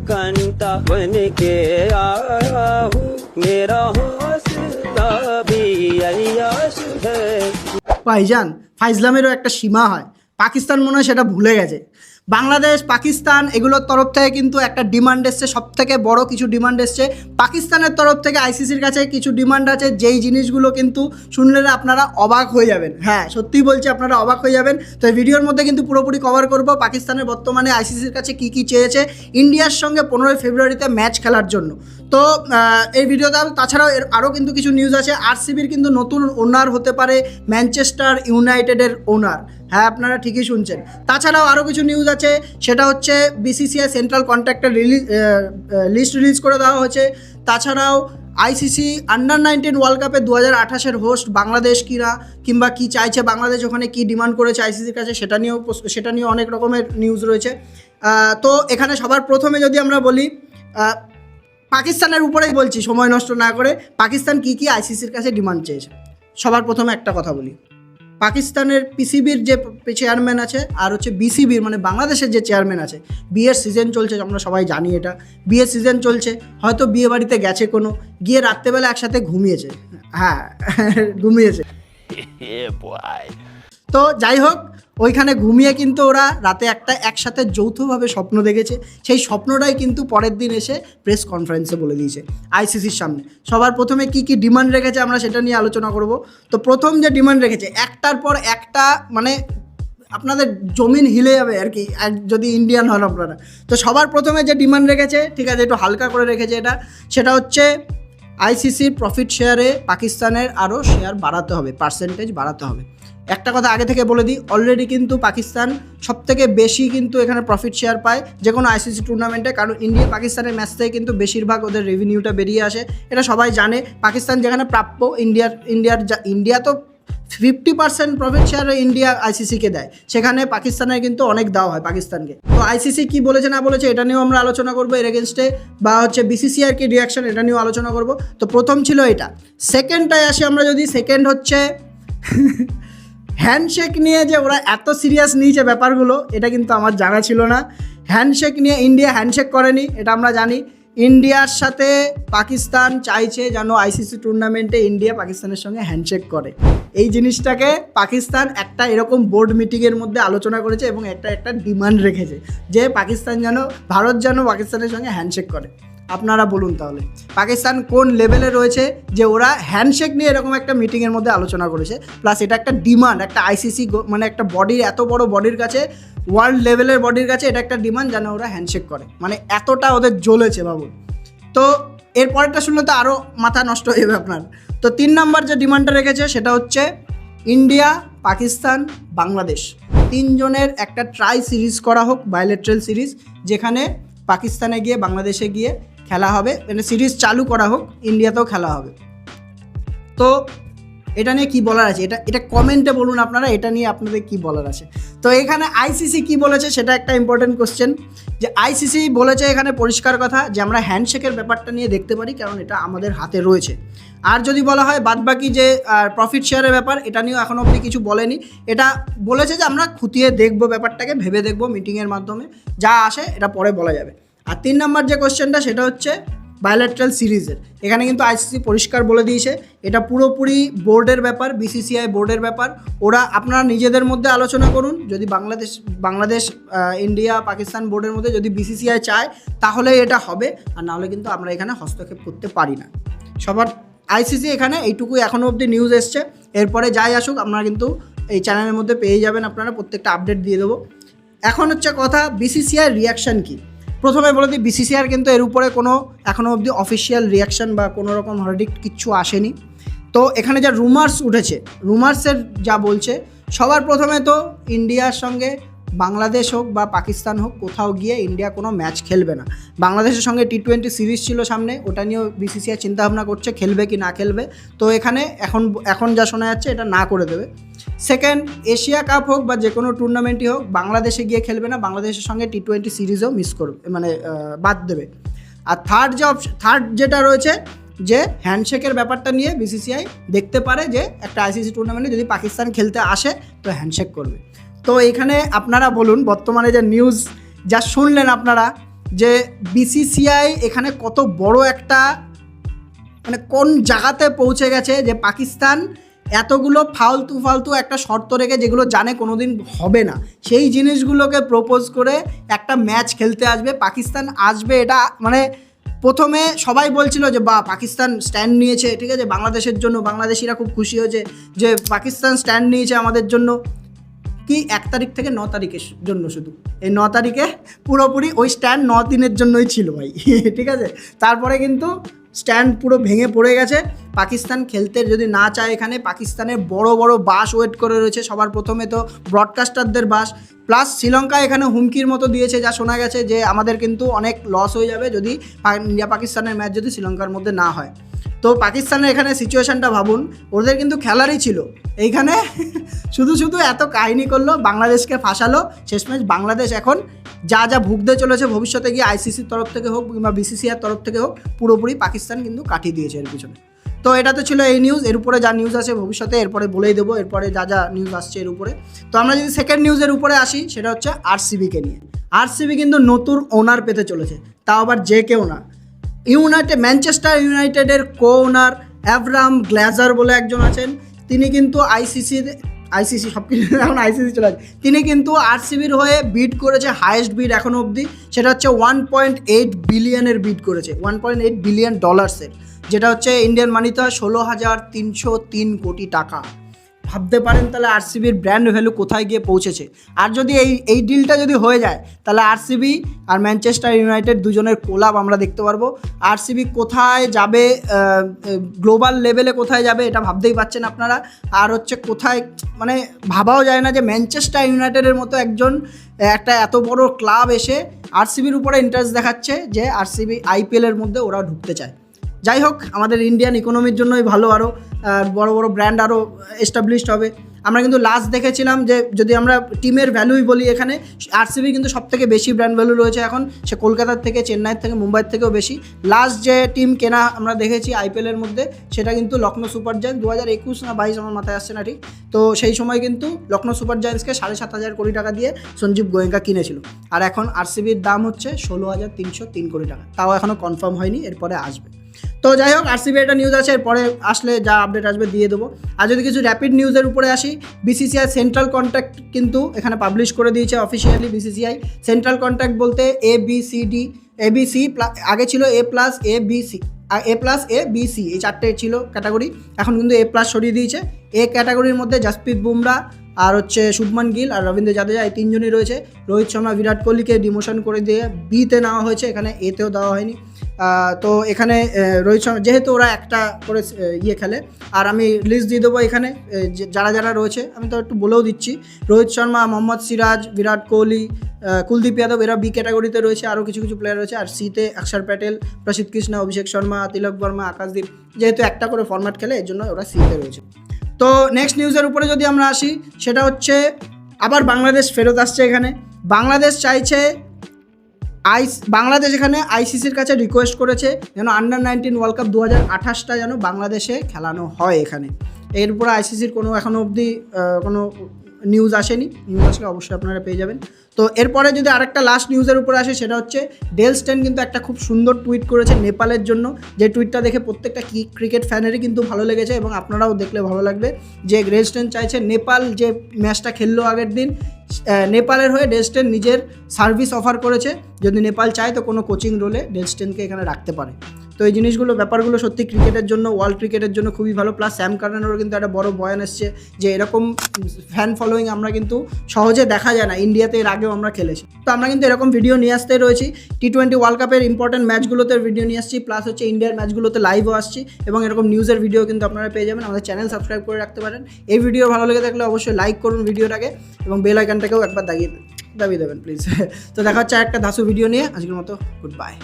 कांता बन के आया हूँ मेरा हौसला भी अय्याश है। ভাইজান ফাইজলামেরও একটা সীমা হয়, পাকিস্তান মনে হয় সেটা ভুলে গেছে। বাংলাদেশ পাকিস্তান এগুলোর তরফ থেকে কিন্তু একটা ডিমান্ড এসছে, সব থেকে বড় কিছু ডিমান্ড এসছে পাকিস্তানের তরফ থেকে। আইসিসির কাছে কিছু ডিমান্ড আছে, যেই জিনিসগুলো কিন্তু শুনলে আপনারা অবাক হয়ে যাবেন। হ্যাঁ সত্যিই বলছি, আপনারা অবাক হয়ে যাবেন। তো এই ভিডিওর মধ্যে কিন্তু পুরোপুরি কভার করব পাকিস্তানের বর্তমানে আইসিসির কাছে কী কী চেয়েছে ইন্ডিয়ার সঙ্গে 15 ফেব্রুয়ারিতে ম্যাচ খেলার জন্য। তো এই ভিডিওতে তাছাড়াও আরও কিন্তু কিছু নিউজ আছে। আরসিবির কিন্তু নতুন ওনার হতে পারে ম্যানচেস্টার ইউনাইটেডের ওনার। হ্যাঁ আপনারা ঠিকই শুনছেন। তাছাড়াও আরও কিছু নিউজ আছে, সেটা হচ্ছে বিসিসিআই সেন্ট্রাল কন্ট্রাক্টের লিস্ট রিলিজ করে দেওয়া হয়েছে। তাছাড়াও আইসিসি আন্ডার-19 ওয়ার্ল্ড কাপে 2028-এর হোস্ট বাংলাদেশ কিনা, কিংবা কি চাইছে বাংলাদেশ, ওখানে কি ডিমান্ড করেছে আইসিসির কাছে সেটা নিয়েও অনেক রকমের নিউজ রয়েছে। তো এখানে সবার প্রথমে যদি আমরা বলি পাকিস্তানের উপরেই বলছি, সময় নষ্ট না করে, পাকিস্তান কি কি আইসিসির কাছে ডিমান্ড চেয়েছে। সবার প্রথমে একটা কথা বলি, পাকিস্তানের পিসিবির যে চেয়ারম্যান আছে আর হচ্ছে বিসিবির মানে বাংলাদেশের যে চেয়ারম্যান আছে, বিয়ের সিজন চলছে, আমরা সবাই জানি এটা বিয়ের সিজন চলছে। হয়তো বিয়ে বাড়িতে গেছে কোনো, গিয়ে রাত্রেবেলা একসাথে ঘুমিয়েছে। হ্যাঁ ঘুমিয়েছে। তো যাই হোক, ওইখানে ঘুমিয়ে কিন্তু ওরা রাতে একটা একসাথে যৌথভাবে স্বপ্ন দেখেছে। সেই স্বপ্নটাই কিন্তু পরের দিন এসে প্রেস কনফারেন্সে বলে দিয়েছে আইসিসির সামনে। সবার প্রথমে কি কি ডিমান্ড রেখেছে আমরা সেটা নিয়ে আলোচনা করব। তো প্রথম যে ডিমান্ড রেখেছে, একটার পর একটা, মানে আপনাদের জমিন হিলে যাবে আর কি যদি ইন্ডিয়ান হন আপনারা। তো সবার প্রথমে যে ডিমান্ড রেখেছে, ঠিক আছে একটু হালকা করে রেখেছে এটা, সেটা হচ্ছে আইসিসির প্রফিট শেয়ারে পাকিস্তানের আরও শেয়ার বাড়াতে হবে, পার্সেন্টেজ বাড়াতে হবে। একটা কথা আগে থেকে বলে দিই, অলরেডি কিন্তু পাকিস্তান সবথেকে বেশি কিন্তু এখানে প্রফিট শেয়ার পায় যে কোনো আইসিসি টুর্নামেন্টে, কারণ ইন্ডিয়া পাকিস্তানের ম্যাচ থেকে কিন্তু বেশিরভাগ ওদের রেভিনিউটা বেরিয়ে আসে, এটা সবাই জানে। পাকিস্তান যেখানে প্রাপ্য, ইন্ডিয়া তো 50% প্রফিট শেয়ার ইন্ডিয়া আইসিসিকে দেয়, সেখানে পাকিস্তানের কিন্তু অনেক দেওয়া হয় পাকিস্তানকে। তো আইসিসি কি বলেছে না বলেছে এটা নিয়েও আমরা আলোচনা করবো, এর এগেনস্টে বা হচ্ছে বিসিসিআর কি রিয়াকশন এটা নিয়েও আলোচনা করব। তো প্রথম ছিল এটা। সেকেন্ডটায় আসি আমরা, যদি সেকেন্ড হচ্ছে হ্যান্ডশেক নিয়ে, যে ওরা এত সিরিয়াস নিয়েছে ব্যাপারগুলো, এটা কিন্তু আমার জানা ছিল না। হ্যান্ডশেক নিয়ে ইন্ডিয়া হ্যান্ডশেক করেনি, এটা আমরা জানি। ইন্ডিয়ার সাথে পাকিস্তান চাইছে যেন আইসিসি টুর্নামেন্টে ইন্ডিয়া পাকিস্তানের সঙ্গে হ্যান্ডশেক করে। এই জিনিসটাকে পাকিস্তান একটা এরকম বোর্ড মিটিংয়ের মধ্যে আলোচনা করেছে এবং একটা ডিমান্ড রেখেছে যে ভারত যেন পাকিস্তানের সঙ্গে হ্যান্ডশেক করে। আপনারা বলুন তাহলে পাকিস্তান কোন লেভেলে রয়েছে যে ওরা হ্যান্ডশেক নিয়ে এরকম একটা মিটিংয়ের মধ্যে আলোচনা করেছে, প্লাস এটা একটা ডিমান্ড, একটা আইসিসি মানে একটা বডির, এত বড় বডির কাছে, ওয়ার্ল্ড লেভেলের বডির কাছে এটা একটা ডিমান্ড যেন ওরা হ্যান্ডশেক করে, মানে এতটা ওদের জ্বলেছে বাবু। তো এর পরেরটা শুনলে তো আরও মাথা নষ্ট হয়ে যাবে আপনার। তো 3 নম্বর যে ডিমান্ডটা রেখেছে সেটা হচ্ছে ইন্ডিয়া, পাকিস্তান, বাংলাদেশ 3 জনের একটা ট্রাই সিরিজ করা হোক, বায়োলেট্রাল সিরিজ, যেখানে পাকিস্তানে গিয়ে বাংলাদেশে গিয়ে খেলা হবে, মানে সিরিজ চালু করা হোক, ইন্ডিয়াতেও খেলা হবে। তো এটা নিয়ে কি বলার আছে, এটা কমেন্টে বলুন আপনারা, এটা নিয়ে আপনাদের কি বলার আছে। তো এখানে আইসিসি কি বলেছে সেটা একটা ইম্পর্টেন্ট কোশ্চেন, যে আইসিসি বলেছে এখানে পরিষ্কার কথা যে আমরা হ্যান্ডশেকের ব্যাপারটা নিয়ে দেখতে পারি, কারণ এটা আমাদের হাতে রয়েছে। আর যদি বলা হয় বাদবাকি যে প্রফিট শেয়ারের ব্যাপার, এটা নিয়েও এখনও অবধি কিছু বলেনি। এটা বলেছে যে আমরা খুঁটিয়ে দেখবো, ব্যাপারটাকে ভেবে দেখবো মিটিংয়ের মাধ্যমে, যা আসে এটা পরে বলা যাবে। আর 3 নম্বর যে কোশ্চেনটা সেটা হচ্ছে বায়োলেট্রাল সিরিজের। এখানে কিন্তু আইসিসি পরিষ্কার বলে দিয়েছে এটা পুরোপুরি বোর্ডের ব্যাপার, বিসিসিআই বোর্ডের ব্যাপার। ওরা আপনারা নিজেদের মধ্যে আলোচনা করুন, যদি বাংলাদেশ ইন্ডিয়া পাকিস্তান বোর্ডের মধ্যে যদি বিসিসিআই চায় তাহলে এটা হবে, আর নাহলে কিন্তু আমরা এখানে হস্তক্ষেপ করতে পারি না। সবার আইসিসি এখানে এইটুকুই এখনও অবধি নিউজ এসছে, এরপরে যাই আসুক আপনারা কিন্তু এই চ্যানেলের মধ্যে পেয়ে যাবেন, আপনারা প্রত্যেকটা আপডেট দিয়ে দেবো। এখন হচ্ছে কথা বিসিসিআই রিয়াকশান কী। প্রথমে বলে দিই, বিসিসিআর কিন্তু এর উপরে কোনো এখনও অবধি অফিসিয়াল রিয়াকশান বা কোনো রকম ভার্ডিক্ট কিচ্ছু আসেনি। তো এখানে যা রুমার্স উঠেছে, রুমার্সের যা বলছে, সবার প্রথমে তো ইন্ডিয়ার সঙ্গে বাংলাদেশ হোক বা পাকিস্তান হোক, কোথাও গিয়ে ইন্ডিয়া কোনো ম্যাচ খেলবে না। বাংলাদেশের সঙ্গে T20 সিরিজ ছিল সামনে, ওটা নিয়েও বিসিসিআই চিন্তাভাবনা করছে খেলবে কি না খেলবে। তো এখানে এখন যা শোনা যাচ্ছে এটা না করে দেবে। সেকেন্ড, এশিয়া কাপ হোক বা যে কোনো টুর্নামেন্টই হোক, বাংলাদেশে গিয়ে খেলবে না, বাংলাদেশের সঙ্গে T20 সিরিজও মিস করবে, মানে বাদ দেবে। আর থার্ড যেটা রয়েছে, যে হ্যান্ডশেকের ব্যাপারটা নিয়ে বিসিসিআই দেখতে পারে যে একটা আইসিসি টুর্নামেন্টে যদি পাকিস্তান খেলতে আসে তো হ্যান্ডশেক করবে। তো এখানে আপনারা বলুন বর্তমানে যে নিউজ যা শুনলেন আপনারা, যে বিসিসিআই এখানে কত বড় একটা মানে কোন জায়গাতে পৌঁছে গেছে, যে পাকিস্তান এতগুলো ফালতু একটা শর্ত রেখে যেগুলো জানে কোনো দিন হবে না, সেই জিনিসগুলোকে প্রপোজ করে একটা ম্যাচ খেলতে আসবে। পাকিস্তান আসবে, এটা মানে প্রথমে সবাই বলছিল যে বা পাকিস্তান স্ট্যান্ড নিয়েছে, ঠিক আছে, বাংলাদেশের জন্য, বাংলাদেশিরা খুব খুশি হয়েছে যে পাকিস্তান স্ট্যান্ড নিয়েছে আমাদের জন্য। কি 1 তারিখ থেকে 9 তারিখের জন্য, শুধু এই 9 তারিখে পুরোপুরি ওই স্ট্যান্ড 9 দিনের জন্যই ছিল ভাই, ঠিক আছে। তারপরে কিন্তু স্ট্যান্ড পুরো ভেঙে পড়ে গেছে। পাকিস্তান খেলতে যদি না চায়, এখানে পাকিস্তানের বড় বড় বাস ওয়েট করে রয়েছে। সবার প্রথমে তো ব্রডকাস্টারদের বাস, প্লাস শ্রীলঙ্কা এখানে হুমকির মতো দিয়েছে, যা শোনা গেছে যে আমাদের কিন্তু অনেক লস হয়ে যাবে যদি ইন্ডিয়া পাকিস্তানের ম্যাচ যদি শ্রীলঙ্কার মধ্যে না হয়। তো পাকিস্তানের এখানে সিচুয়েশানটা ভাবুন, ওদের কিন্তু খেলারই ছিল, এইখানে শুধু এত কাহিনী করলো, বাংলাদেশকে ফাঁসালো। শেষমেশ বাংলাদেশ এখন যা ভুগতে চলেছে ভবিষ্যতে গিয়ে আইসিসির তরফ থেকে হোক কিংবা বিসিসিআর তরফ থেকে হোক, পুরোপুরি পাকিস্তান কিন্তু কাটিয়ে দিয়েছে এর পিছনে। তো এটা তো ছিল এই নিউজ। এর উপরে যা নিউজ আছে ভবিষ্যতে এরপরে বলেই দেবো, এরপরে যা নিউজ আসছে এর উপরে। তো আমরা যদি সেকেন্ড নিউজের উপরে আসি, সেটা হচ্ছে আরসিবিকে নিয়ে। আরসিবি কিন্তু নতুন ওনার পেতে চলেছে, তাও আবার যে কেউ না, ম্যানচেস্টার ইউনাইটেডের কো ওনার অ্যাব্রাহাম গ্ল্যাজার বলে একজন আছেন। তিনি কিন্তু আইসিসি সব কিছু এখন আইসিসি চলে আছে। তিনি কিন্তু আরসিবির হয়ে বিড করেছে, হাইয়েস্ট বিড এখনও অবধি, সেটা হচ্ছে 1.8 বিলিয়নের বিড করেছে, 1.8 বিলিয়ন ডলার্সের, যেটা হচ্ছে ইন্ডিয়ান মানিতে হয় 16,303 কোটি টাকা। ভাবতে পারেন তাহলে আরসিবির ব্র্যান্ড ভ্যালু কোথায় গিয়ে পৌঁছেছে। আর যদি এই ডিলটা যদি হয়ে যায়, তাহলে আরসিবি আর ম্যানচেস্টার ইউনাইটেড দুজনের কোলাব আমরা দেখতে পারবো। আরসিবি কোথায় যাবে, গ্লোবাল লেভেলে কোথায় যাবে, এটা ভাবতেই পাচ্ছেন আপনারা। আর হচ্ছে কোথায় মানে ভাবাও যায় না যে ম্যানচেস্টার ইউনাইটেডের মতো একটা এত বড় ক্লাব এসে আরসিবির উপরে ইন্টারেস্ট দেখাচ্ছে, যে আরসিবি আইপিএলের মধ্যে ওরা ঢুকতে চায়। যাই হোক, আমাদের ইন্ডিয়ান ইকোনমির জন্যই ভালো, আরও বড় বড় ব্র্যান্ড আরও এস্টাবলিশড হবে। আমরা কিন্তু লাস্ট দেখেছিলাম যে যদি আমরা টিমের ভ্যালুই বলি, এখানে আরসিবি কিন্তু সবথেকে বেশি ব্র্যান্ড ভ্যালু রয়েছে এখন, সে কলকাতার থেকে, চেন্নাইয়ের থেকে, মুম্বাইয়ের থেকেও বেশি। লাস্ট যে টিম কেনা আমরা দেখেছি আইপিএলের মধ্যে, সেটা কিন্তু লখনৌ সুপার জায়ান্টস, 2021 না 22 আমার মাথায় আসছে না ঠিক। তো সেই সময় কিন্তু লখনৌ সুপার জায়ান্টসকে 7,500 কোটি টাকা দিয়ে সঞ্জীব গোয়েঙ্কা কিনেছিল। আর এখন আরসিবির দাম হচ্ছে 16,303 কোটি টাকা, তাও এখনও কনফার্ম হয়নি, এরপরে আসবে। তো যাই হোক, আরসিবি একটা নিউজ আছে, এরপরে আসলে যা আপডেট আসবে দিয়ে দেবো। আর যদি কিছু র্যাপিড নিউজের উপরে আসি, বিসিসিআই সেন্ট্রাল কন্ট্রাক্ট কিন্তু এখানে পাবলিশ করে দিয়েছে অফিসিয়ালি। বিসিসিআই সেন্ট্রাল কন্ট্রাক্ট বলতে ABC, আগে ছিল A+A+B+C, এই 4টে ছিল ক্যাটাগরি, এখন কিন্তু A+ সরিয়ে দিয়েছে। এ ক্যাটাগরির মধ্যে জাসপ্রীত বুমরা আর হচ্ছে শুভমান গিল আর রবীন্দ্র জাদেজা, এই 3জনই রয়েছে। রোহিত শর্মা, বিরাট কোহলিকে ডিমোশন করে দিয়ে বিতে নেওয়া হয়েছে, এখানে এতেও দেওয়া হয়নি। তো এখানে রোহিত শর্মা, যেহেতু ওরা একটা করে খেলে, আর আমি লিস্ট দিয়ে দেবো এখানে যারা রয়েছে, আমি তো একটু বলেও দিচ্ছি। রোহিত শর্মা, মোহাম্মদ সিরাজ, বিরাট কোহলি, কুলদীপ যাদব, এরা বি ক্যাটাগরিতে রয়েছে। আরও কিছু প্লেয়ার রয়েছে। আর সিতে অক্ষর প্যাটেল, প্রসিদ্ধ কৃষ্ণা, অভিষেক শর্মা, তিলক বর্মা, আকাশদীপ, যেহেতু একটা করে ফরম্যাট খেলে এর জন্য ওরা সিতে রয়েছে। তো নেক্সট নিউজের উপরে যদি আমরা আসি, সেটা হচ্ছে আবার বাংলাদেশ ফেরত আসছে এখানে। বাংলাদেশ চাইছে বাংলাদেশ এখানে আইসিসির কাছে রিকোয়েস্ট করেছে যেন আন্ডার-19 ওয়ার্ল্ড কাপ 2028টা যেন বাংলাদেশে খেলানো হয় এখানে। এরপরে আইসিসির কোনো এখনও অবধি কোনো নিউজ আসেনি, নিউজ আসলে অবশ্যই আপনারা পেয়ে যাবেন। তো এরপরে যদি আরেকটা লাস্ট নিউজের উপরে আসে, সেটা হচ্ছে ডেল স্টেন কিন্তু একটা খুব সুন্দর টুইট করেছে নেপালের জন্য, যে টুইটটা দেখে প্রত্যেকটা ক্রিকেট ফ্যানেরই কিন্তু ভালো লেগেছে এবং আপনারাও দেখলে ভালো লাগবে। যে ডেল স্টেন চাইছে নেপাল যে ম্যাচটা খেললো আগের দিন, নেপালের হয়ে ডেল স্টেন নিজের সার্ভিস অফার করেছে, যদি নেপাল চায় তো কোনো কোচিং রোলে ডেল স্টেনকে এখানে রাখতে পারে। তো এই জিনিসগুলো, ব্যাপারগুলো সত্যি ক্রিকেটের জন্য, ওয়ার্ল্ড ক্রিকেটের জন্য খুবই ভালো। প্লাস স্যাম কার্নেরও কিন্তু একটা বড় বয়ান এসছে যে এরকম ফ্যান ফলোয়িং আমরা কিন্তু সহজে দেখা যায় না, ইন্ডিয়াতে এর আগেও আমরা খেলেছি। তো আমরা কিন্তু এরকম ভিডিও নিয়ে আসতে রয়েছি, T20 ওয়ার্ল্ড কাপের ইম্পর্টেন্ট ম্যাচগুলোতে ভিডিও নিয়ে আসছি, প্লাস হচ্ছে ইন্ডিয়ার ম্যাচগুলোতে লাইভও আসছি, এবং এরকম নিউজের ভিডিও কিন্তু আপনারা পেয়ে যাবেন। আমাদের চ্যানেল সাবস্ক্রাইব করে রাখতে পারেন। এই ভিডিও ভালো লেগে থাকলে অবশ্যই লাইক করুন ভিডিওটাকে, এবং বেল আইকনটাকেও একবার দাবিয়ে দেবেন প্লিজ। তো দেখা হচ্ছে একটা ধাসু ভিডিও নিয়ে, আজকের মতো গুড বাই।